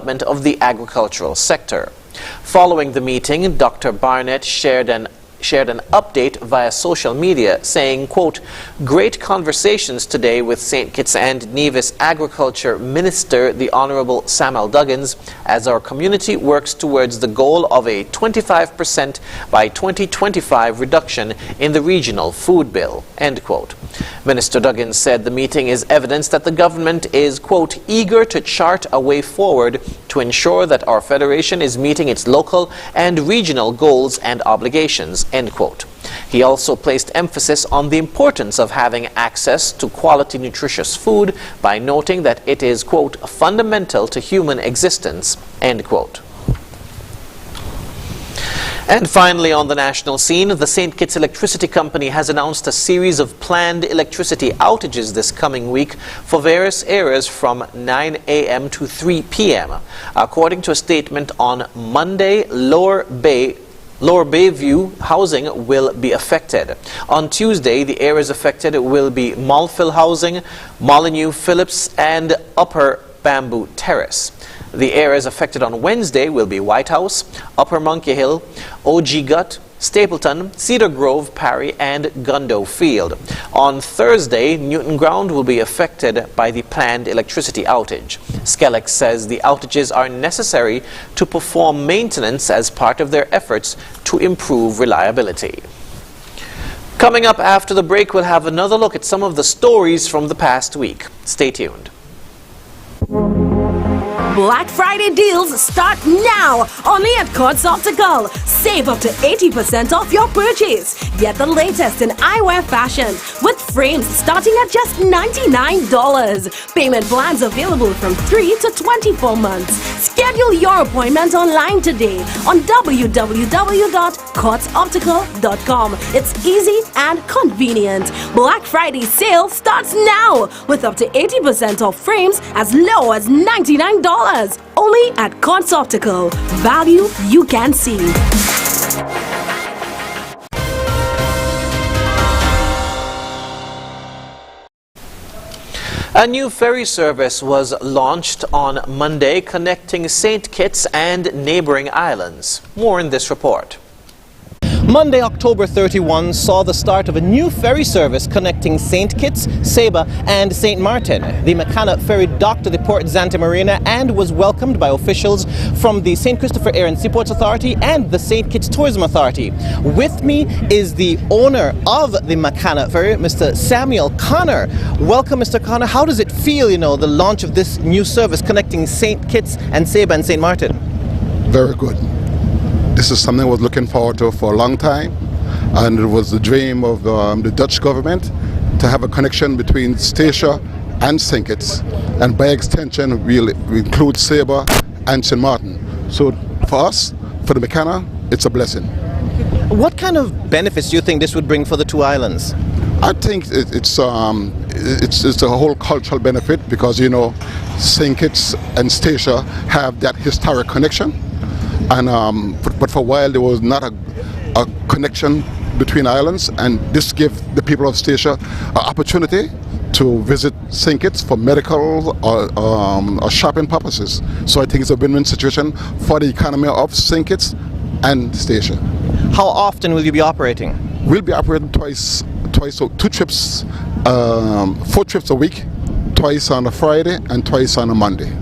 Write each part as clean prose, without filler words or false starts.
of the agricultural sector. Following the meeting, Dr. Barnett shared an update via social media saying, quote, "Great conversations today with St. Kitts and Nevis Agriculture Minister, the Honorable Samuel Duggins, as our community works towards the goal of a 25% by 2025 reduction in the regional food bill," end quote. Minister Duggins said the meeting is evidence that the government is, quote, "eager to chart a way forward to ensure that our federation is meeting its local and regional goals and obligations," end quote. He also placed emphasis on the importance of having access to quality nutritious food by noting that it is, quote, "fundamental to human existence," end quote. And finally, on the national scene, the St. Kitts Electricity Company has announced a series of planned electricity outages this coming week for various areas from 9 a.m. to 3 p.m. According to a statement on Monday, Lower Bayview housing will be affected. On Tuesday, the areas affected will be Mulfill Housing, Molyneux Phillips, and Upper Bamboo Terrace. The areas affected on Wednesday will be White House, Upper Monkey Hill, OG Gut, Stapleton, Cedar Grove, Parry, and Gundo Field. On Thursday, Newton Ground will be affected by the planned electricity outage. Skellex says the outages are necessary to perform maintenance as part of their efforts to improve reliability. Coming up after the break, we'll have another look at some of the stories from the past week. Stay tuned. Black Friday deals start now, only at Courts Optical. Save up to 80% off your purchase. Get the latest in eyewear fashion with frames starting at just $99. Payment plans available from 3 to 24 months. Schedule your appointment online today on www.courtsoptical.com. It's easy and convenient. Black Friday sale starts now with up to 80% off frames as low as $99. Only at Courts Optical. Value you can see. A new ferry service was launched on Monday connecting St. Kitts and neighboring islands. More in this report. Monday, October 31 saw the start of a new ferry service connecting St. Kitts, Saba and St. Martin. The Makana ferry docked at the Port Zante Marina and was welcomed by officials from the St. Christopher Air and Seaports Authority and the St. Kitts Tourism Authority. With me is the owner of the Makana ferry, Mr. Samuel Connor. Welcome, Mr. Connor. How does it feel, the launch of this new service connecting St. Kitts and Saba and St. Martin? Very good. This is something I was looking forward to for a long time, and it was the dream of the Dutch government to have a connection between Statia and St. Kitts, and by extension we'll include Saba and St. Martin. So for us, for the Makana, it's a blessing. What kind of benefits do you think this would bring for the two islands? I think it's a whole cultural benefit because St. Kitts and Statia have that historic connection. And but for a while there was not a connection between islands, and this gives the people of Statia an opportunity to visit St. Kitts for medical or shopping purposes. So I think it's a win-win situation for the economy of St. Kitts and Statia. How often will you be operating? We'll be operating twice, so 4 trips a week, twice on a Friday and twice on a Monday.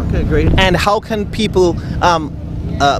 Okay, great. And how can people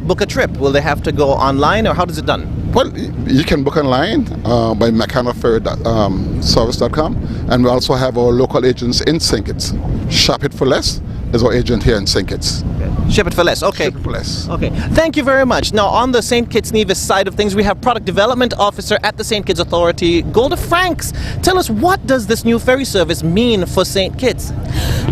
book a trip? Will they have to go online, or how does it done? Well, you can book online by makanaferry.service.com, and we also have our local agents in St. Kitts. Shop It For Less is our agent here in St. Kitts. Okay. Ship It For Less, okay. Ship It For Less. Okay, thank you very much. Now, on the St. Kitts Nevis side of things, we have Product Development Officer at the St. Kitts Authority, Golda Franks. Tell us, what does this new ferry service mean for St. Kitts?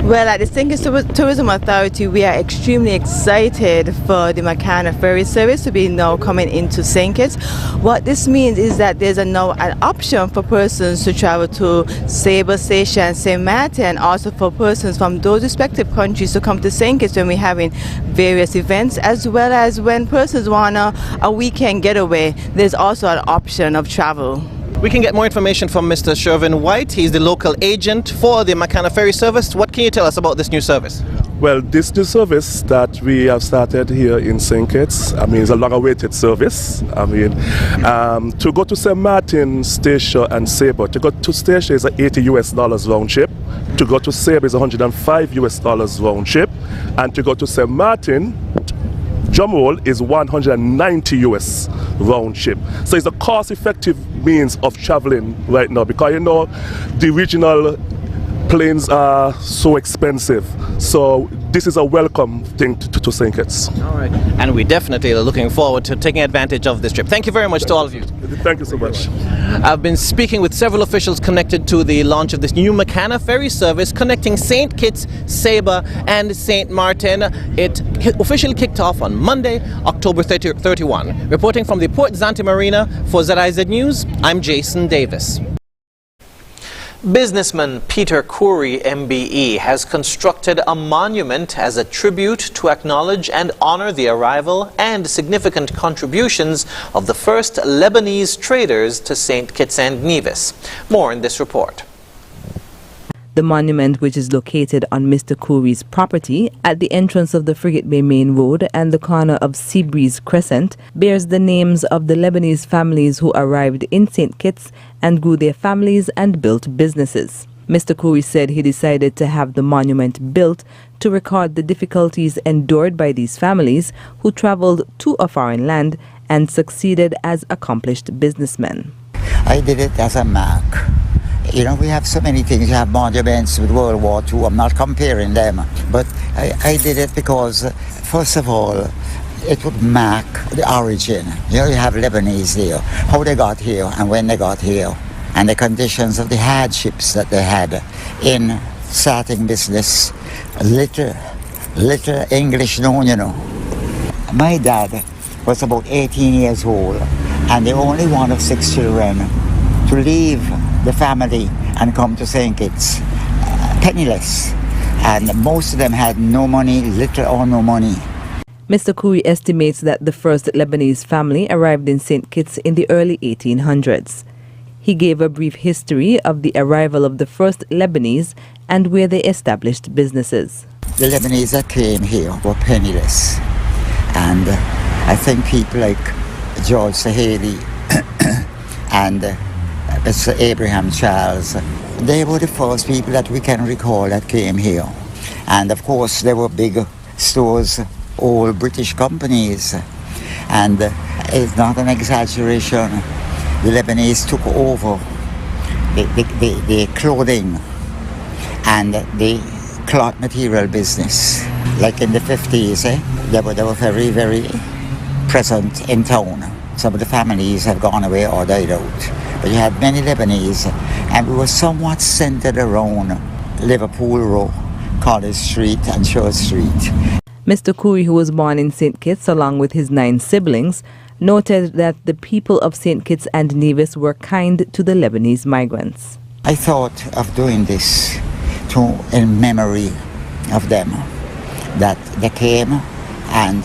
Well, at the St. Kitts Tourism Authority, we are extremely excited for the Makana ferry service to be now coming into St. Kitts. What this means is that there's now an option for persons to travel to Saba, Statia and St. Martin, also for persons from those respective countries to come to St. Kitts when we're having various events, as well as when persons want a weekend getaway. There's also an option of travel. We can get more information from Mr. Shervin White. He's the local agent for the Makana Ferry service. What can you tell us about this new service? Well, this new service that we have started here in St. Kitts, it's a long-awaited service. To go to St. Martin, Stacia and Sabre, to go to Stacia is $80 round trip. To go to Sabre is $105 round trip. And to go to St. Martin, drumroll, is $190 round trip. So it's a cost-effective means of traveling right now, because the regional planes are so expensive. So this is a welcome thing to St. Kitts. All right. And we definitely are looking forward to taking advantage of this trip. Thank you very much to all of you. Thank you so much. I've been speaking with several officials connected to the launch of this new Makana ferry service connecting St. Kitts, Sabre and St. Martin. It officially kicked off on Monday, October 31. Reporting from the Port Zante Marina for ZIZ News, I'm Jason Davis. Businessman Peter Khoury, MBE, has constructed a monument as a tribute to acknowledge and honor the arrival and significant contributions of the first Lebanese traders to St. Kitts and Nevis. More in this report. The monument, which is located on Mr. Khoury's property at the entrance of the Frigate Bay Main Road and the corner of Seabreeze Crescent, bears the names of the Lebanese families who arrived in St. Kitts and grew their families and built businesses. Mr. Khoury said he decided to have the monument built to record the difficulties endured by these families who traveled to a foreign land and succeeded as accomplished businessmen. I did it as a mark. We have so many things. You have monuments with World War II. I'm not comparing them. But I did it because, first of all, it would mark the origin. You have Lebanese here, how they got here and when they got here, and the conditions of the hardships that they had in starting business. Little English known, My dad was about 18 years old, and the only one of 6 children to leave the family and come to St. Kitts penniless, and most of them had no money, little or no money. Mr. Khoury estimates that the first Lebanese family arrived in St. Kitts in the early 1800s. He gave a brief history of the arrival of the first Lebanese and where they established businesses. The Lebanese that came here were penniless, and I think people like George Saheli and Mr. Abraham Charles, they were the first people that we can recall that came here. And of course there were big stores, old British companies, and it's not an exaggeration. The Lebanese took over the clothing and the cloth material business. Like in the 50s, they were very, very present in town. Some of the families have gone away or died out. But you had many Lebanese, and we were somewhat centered around Liverpool Row, College Street and Church Street. Mr. Khoury, who was born in St. Kitts along with his 9 siblings, noted that the people of St. Kitts and Nevis were kind to the Lebanese migrants. I thought of doing this in memory of them, that they came, and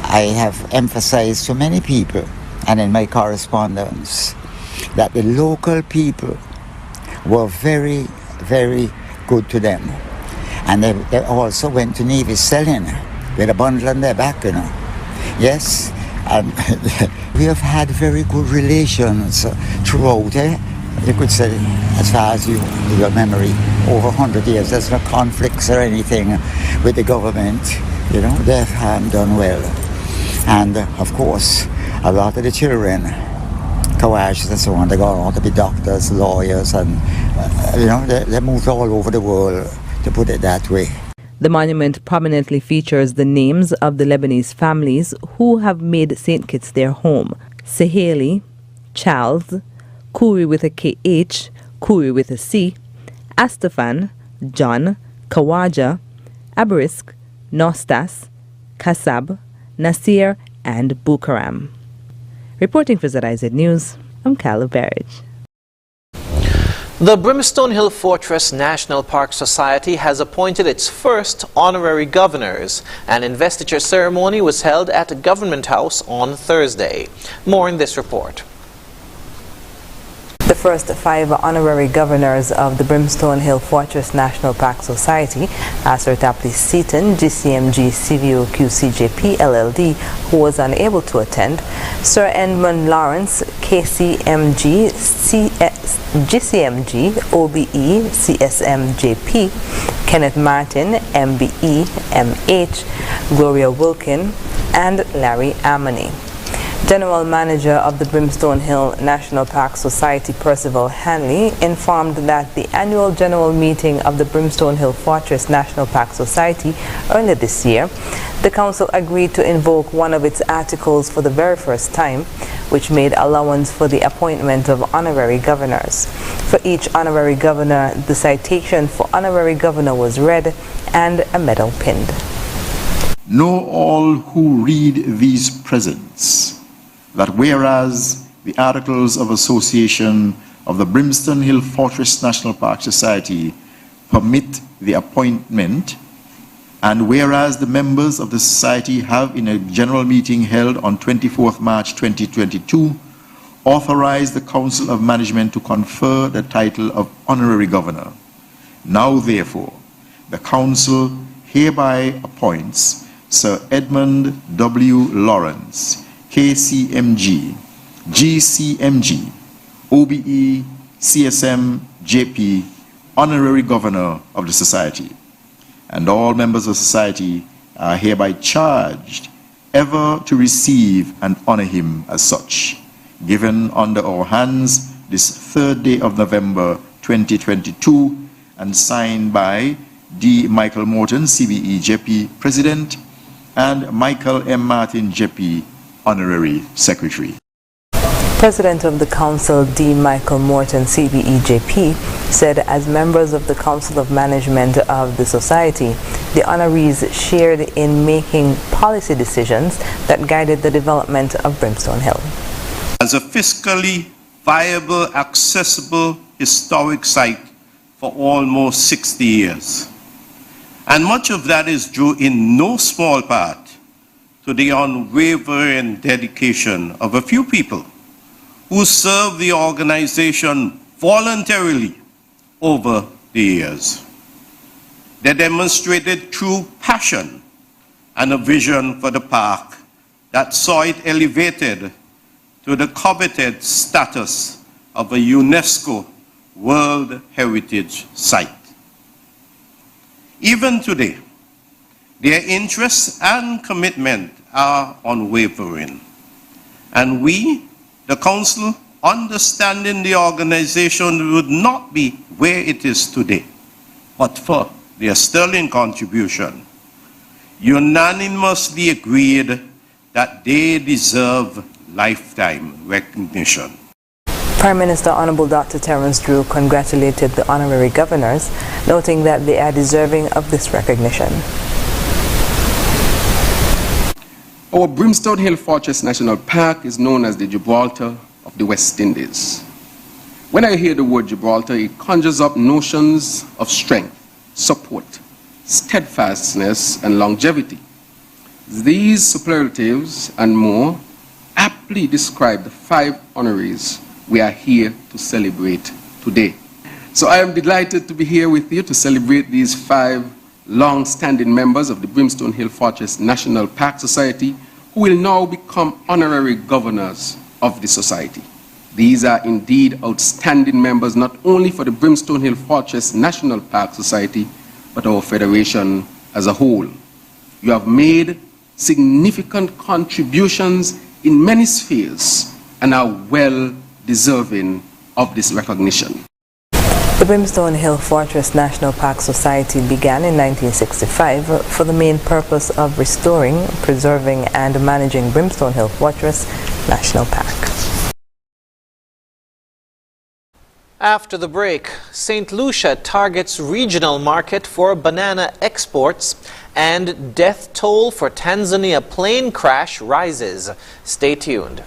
I have emphasized to many people and in my correspondence that the local people were very, very good to them. And they also went to Nevis selling with a bundle on their back, Yes, and we have had very good relations throughout, You could say, as far as your memory, over 100 years. There's no conflicts or anything with the government. They've done well. And of course, a lot of the children, coaches and so on, they go on to be doctors, lawyers, and they moved all over the world, to put it that way. The monument prominently features the names of the Lebanese families who have made St. Kitts their home. Saheli, Charles, Khoury with a KH, Khoury with a C, Astafan, John, Kawaja, Abarisk, Nostas, Kasab, Nasir, and Bukaram. Reporting for ZIZ News, I'm Carla Barrage. The Brimstone Hill Fortress National Park Society has appointed its first honorary governors. An investiture ceremony was held at Government House on Thursday. More in this report. first 5 honorary governors of the Brimstone Hill Fortress National Park Society, Sir Tapley Seaton, GCMG CVO QCJP LLD, who was unable to attend, Sir Edmund Lawrence, KCMG GCMG OBE CSMJP, Kenneth Martin, MBE MH, Gloria Wilkin, and Larry Amony. General Manager of the Brimstone Hill National Park Society, Percival Hanley, informed that the annual general meeting of the Brimstone Hill Fortress National Park Society earlier this year, the council agreed to invoke one of its articles for the very first time, which made allowance for the appointment of honorary governors. For each honorary governor, the citation for honorary governor was read and a medal pinned. Know all who read these presents that whereas the Articles of Association of the Brimstone Hill Fortress National Park Society permit the appointment, and whereas the members of the society have in a general meeting held on 24th March 2022 authorized the Council of Management to confer the title of honorary governor. Now therefore, the Council hereby appoints Sir Edmund W. Lawrence, KCMG, GCMG, OBE, CSM, JP, Honorary Governor of the Society. And all members of the Society are hereby charged ever to receive and honor him as such. Given under our hands this 3rd day of November 2022 and signed by D. Michael Morton, CBE, JP, President, and Michael M. Martin, JP, Honorary Secretary. President of the Council, D. Michael Morton, CBE, JP, said as members of the Council of Management of the Society, the honorees shared in making policy decisions that guided the development of Brimstone Hill. As a fiscally viable, accessible, historic site for almost 60 years. And much of that is due in no small part to the unwavering dedication of a few people who served the organization voluntarily over the years. They demonstrated true passion and a vision for the park that saw it elevated to the coveted status of a UNESCO World Heritage Site. Even today, their interests and commitment are unwavering. And we, the Council, understanding the organization would not be where it is today, but for their sterling contribution, unanimously agreed that they deserve lifetime recognition. Prime Minister Honorable Dr. Terence Drew congratulated the honorary governors, noting that they are deserving of this recognition. Our Brimstone Hill Fortress National Park is known as the Gibraltar of the West Indies. When I hear the word Gibraltar, it conjures up notions of strength, support, steadfastness, and longevity. These superlatives and more aptly describe the 5 honorees we are here to celebrate today. So I am delighted to be here with you to celebrate these 5 long-standing members of the Brimstone Hill Fortress National Park Society who will now become honorary governors of the society. These are indeed outstanding members not only for the Brimstone Hill Fortress National Park Society, but our federation as a whole. You have made significant contributions in many spheres and are well deserving of this recognition. The Brimstone Hill Fortress National Park Society began in 1965 for the main purpose of restoring, preserving, and managing Brimstone Hill Fortress National Park. After the break, St. Lucia targets regional market for banana exports, and death toll for Tanzania plane crash rises. Stay tuned.